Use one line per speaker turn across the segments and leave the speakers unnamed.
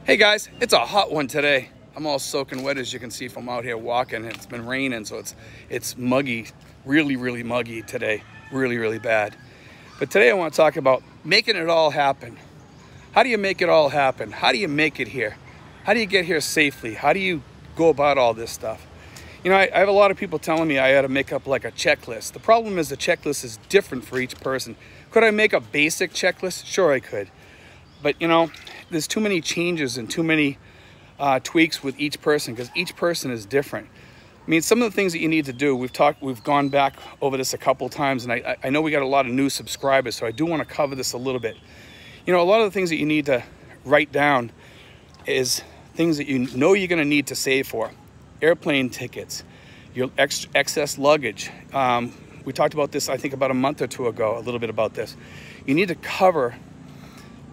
Hey guys, it's a hot one today. I'm all soaking wet as you can see from out here walking. It's been raining, so it's muggy, really muggy today, really bad. But today I want to talk about making it all happen. How do you make it all happen? How do you make it here? How do you get here safely? How do you go about all this stuff? You know, I have a lot of people telling me I had to make up like a checklist. The problem is the checklist is different for each person. Could I make a basic checklist? Sure I could. But you know, there's too many changes and too many tweaks with each person because each person is different. I mean, some of the things that you need to do, we've gone back over this a couple of times, and I know we got a lot of new subscribers, so I do want to cover this a little bit. You know, a lot of the things that you need to write down is things that you know you're going to need to save for. Airplane tickets, your excess luggage. We talked about this, I think, about a month or two ago, a little bit about this. You need to cover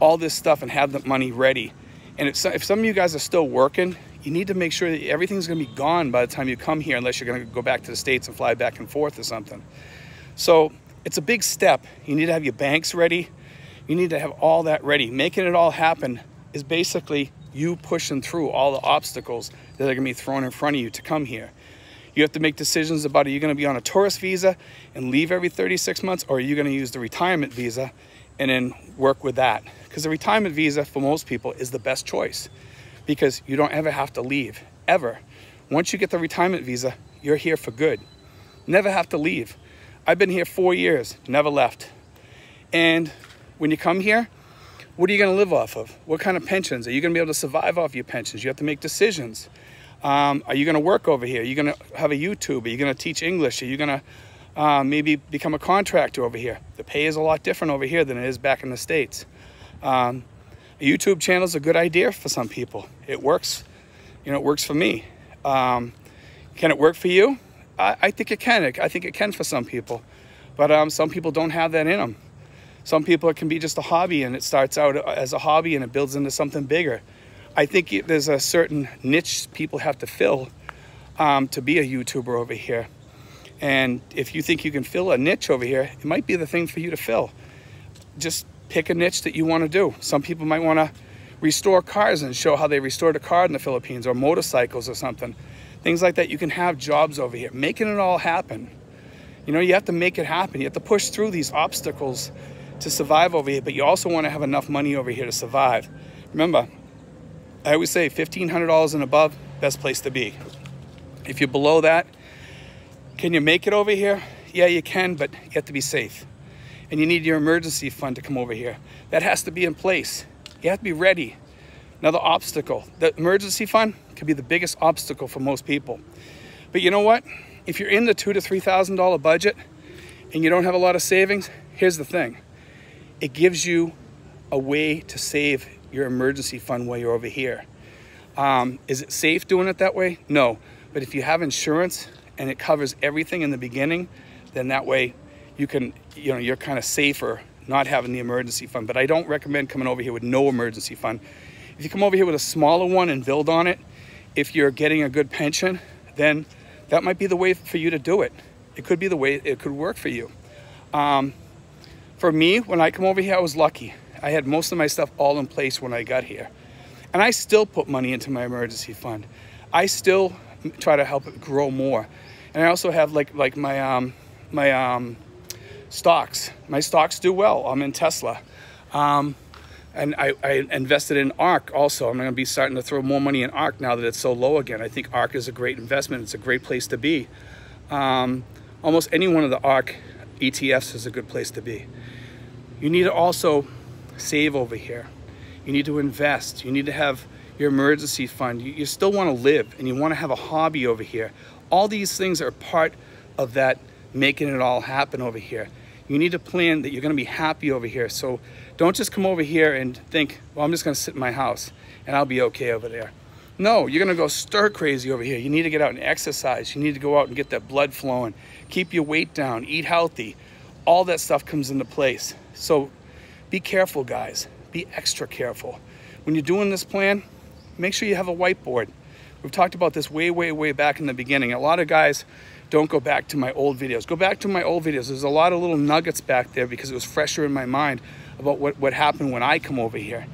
all this stuff and have the money ready. And if some of you guys are still working, you need to make sure that everything's going to be gone by the time you come here, unless you're going to go back to the States and fly back and forth or something. So it's a big step. You need to have your banks ready. You need to have all that ready. Making it all happen is basically you pushing through all the obstacles that are going to be thrown in front of you to come here. You have to make decisions about, are you going to be on a tourist visa and leave every 36 months, or are you going to use the retirement visa and then work with that? Because the retirement visa for most people is the best choice because you don't ever have to leave, ever. Once you get the retirement visa, you're here for good. Never have to leave. I've been here 4 years, never left. And when you come here, what are you going to live off of? What kind of pensions? Are you going to be able to survive off your pensions? You have to make decisions. Are you going to work over here? Are you going to have a YouTube? Are you going to teach English? Are you going to maybe become a contractor over here? The pay is a lot different over here than it is back in the States. A YouTube channel is a good idea for some people. It works. You know, it works for me. Can it work for you? I think it can. I think it can for some people. But some people don't have that in them. Some people, it can be just a hobby, and it starts out as a hobby and it builds into something bigger. I think there's a certain niche people have to fill to be a YouTuber over here. And if you think you can fill a niche over here, it might be the thing for you to fill. Just pick a niche that you want to do. Some people might want to restore cars and show how they restored a car in the Philippines, or motorcycles or something. Things like that. You can have jobs over here. Making it all happen. You know, you have to make it happen. You have to push through these obstacles to survive over here, but you also want to have enough money over here to survive. Remember, I always say $1,500 and above, best place to be. If you're below that, can you make it over here? Yeah, you can, but you have to be safe. And you need your emergency fund to come over here. That has to be in place. You have to be ready. Another obstacle. The emergency fund could be the biggest obstacle for most people. But you know what? If you're in the $2,000 to $3,000 budget and you don't have a lot of savings, here's the thing. It gives you a way to save your emergency fund while you're over here. Is it safe doing it that way? No. But if you have insurance and it covers everything in the beginning, then that way you can, you know, you're kind of safer not having the emergency fund. But I don't recommend coming over here with no emergency fund. If you come over here with a smaller one and build on it, if you're getting a good pension, then that might be the way for you to do it. It could be the way it could work for you. For me, when I come over here, I was lucky. I had most of my stuff all in place when I got here. And I still put money into my emergency fund. I still try to help it grow more. And I also have like my stocks. My stocks do well. I'm in Tesla. And I invested in ARK also. I'm going to be starting to throw more money in ARK now that it's so low again. I think ARK is a great investment. It's a great place to be. Almost any one of the ARK ETFs is a good place to be. You need to also save over here. You need to invest. You need to have your emergency fund. You still want to live, and you want to have a hobby over here. All these things are part of that making it all happen over here. You need to plan that you're going to be happy over here. So don't just come over here and think, well, I'm just going to sit in my house and I'll be okay over there. No, you're going to go stir crazy over here. You need to get out and exercise. You need to go out and get that blood flowing. Keep your weight down. Eat healthy. All that stuff comes into place. So be careful, guys. Be extra careful. When you're doing this plan, make sure you have a whiteboard. We've talked about this way back in the beginning. A lot of guys don't go back to my old videos. Go back to my old videos. There's a lot of little nuggets back there because it was fresher in my mind about what happened when I come over here.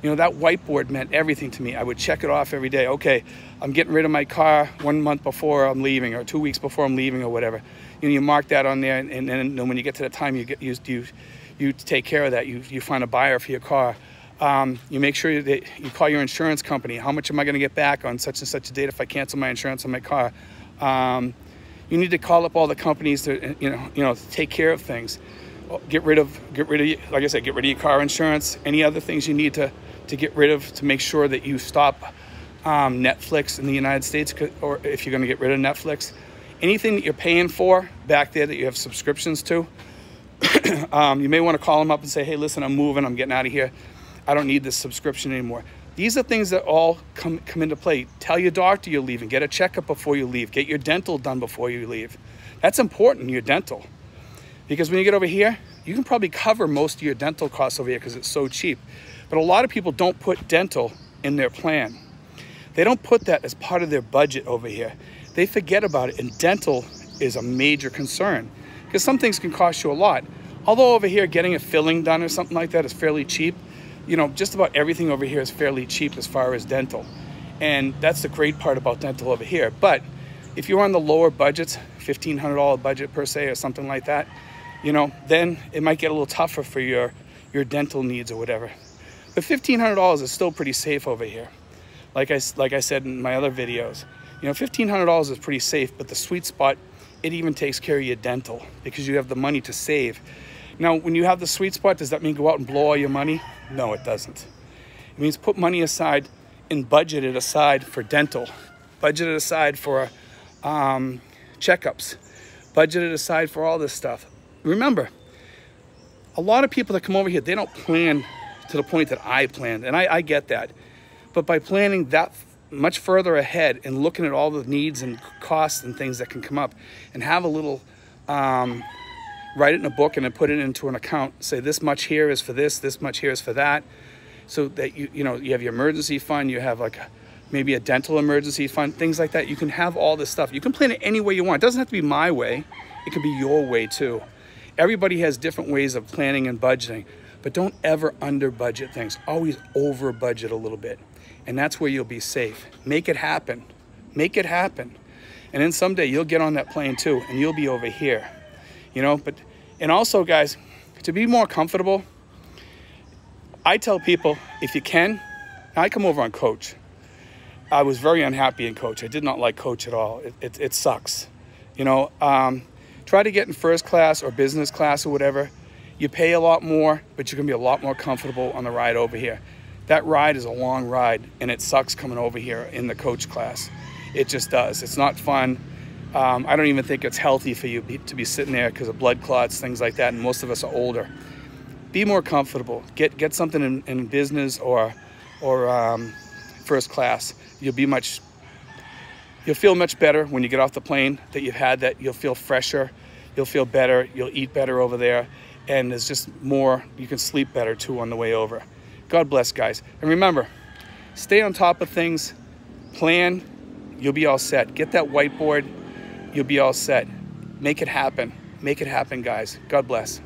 You know, that whiteboard meant everything to me. I would check it off every day. Okay, I'm getting rid of my car 1 month before I'm leaving, or 2 weeks before I'm leaving, or whatever. You know, you mark that on there, and then when you get to the time, you take care of that. You find a buyer for your car. You make sure that you call your insurance company. How much am I going to get back on such and such a date if I cancel my insurance on my car? You need to call up all the companies to take care of things. Get rid of, like I said, get rid of your car insurance. Any other things you need to get rid of to make sure that you stop Netflix in the United States, or if you're going to get rid of Netflix. Anything that you're paying for back there that you have subscriptions to, you may want to call them up and say, hey, listen, I'm moving, I'm getting out of here. I don't need this subscription anymore. These are things that all come into play. Tell your doctor you're leaving. Get a checkup before you leave. Get your dental done before you leave. That's important, your dental. Because when you get over here, you can probably cover most of your dental costs over here because it's so cheap. But a lot of people don't put dental in their plan. They don't put that as part of their budget over here. They forget about it, and dental is a major concern because some things can cost you a lot. Although over here, getting a filling done or something like that is fairly cheap. You know, just about everything over here is fairly cheap as far as dental. And that's the great part about dental over here. But if you're on the lower budgets, $1,500 budget per se or something like that, you know, then it might get a little tougher for your dental needs or whatever. But $1,500 is still pretty safe over here. Like I said in my other videos, you know, $1,500 is pretty safe, but the sweet spot, it even takes care of your dental because you have the money to save. Now, when you have the sweet spot, does that mean go out and blow all your money? No, it doesn't. It means put money aside and budget it aside for dental. Budget it aside for checkups. Budget it aside for all this stuff. Remember, a lot of people that come over here, they don't plan to the point that I planned, and I get that. But by planning that much further ahead and looking at all the needs and costs and things that can come up, and have a little, write it in a book and then put it into an account, say this much here is for this much here is for that, so that you have your emergency fund, you have like maybe a dental emergency fund, things like that. You can have all this stuff. You can plan it any way you want. It doesn't have to be my way. It can be your way too. Everybody has different ways of planning and budgeting, but don't ever under budget things. Always over budget a little bit. And that's where you'll be safe. Make it happen. Make it happen. And then someday you'll get on that plane too, and you'll be over here. You know, and also guys, to be more comfortable, I tell people, if you can, I come over on Coach. I was very unhappy in Coach. I did not like Coach at all. It sucks. You know, try to get in first class or business class or whatever. You pay a lot more, but you're gonna be a lot more comfortable on the ride over here. That ride is a long ride, and it sucks coming over here in the Coach class. It just does. It's not fun. I don't even think it's healthy for you to be sitting there because of blood clots, things like that, and most of us are older. Be more comfortable. Get something in business or first class. You'll feel much better when you get off the plane that you've had that. You'll feel fresher. You'll feel better. You'll eat better over there. And there's just more. You can sleep better too on the way over. God bless, guys. And remember, stay on top of things. Plan. You'll be all set. Get that whiteboard. You'll be all set. Make it happen. Make it happen, guys. God bless.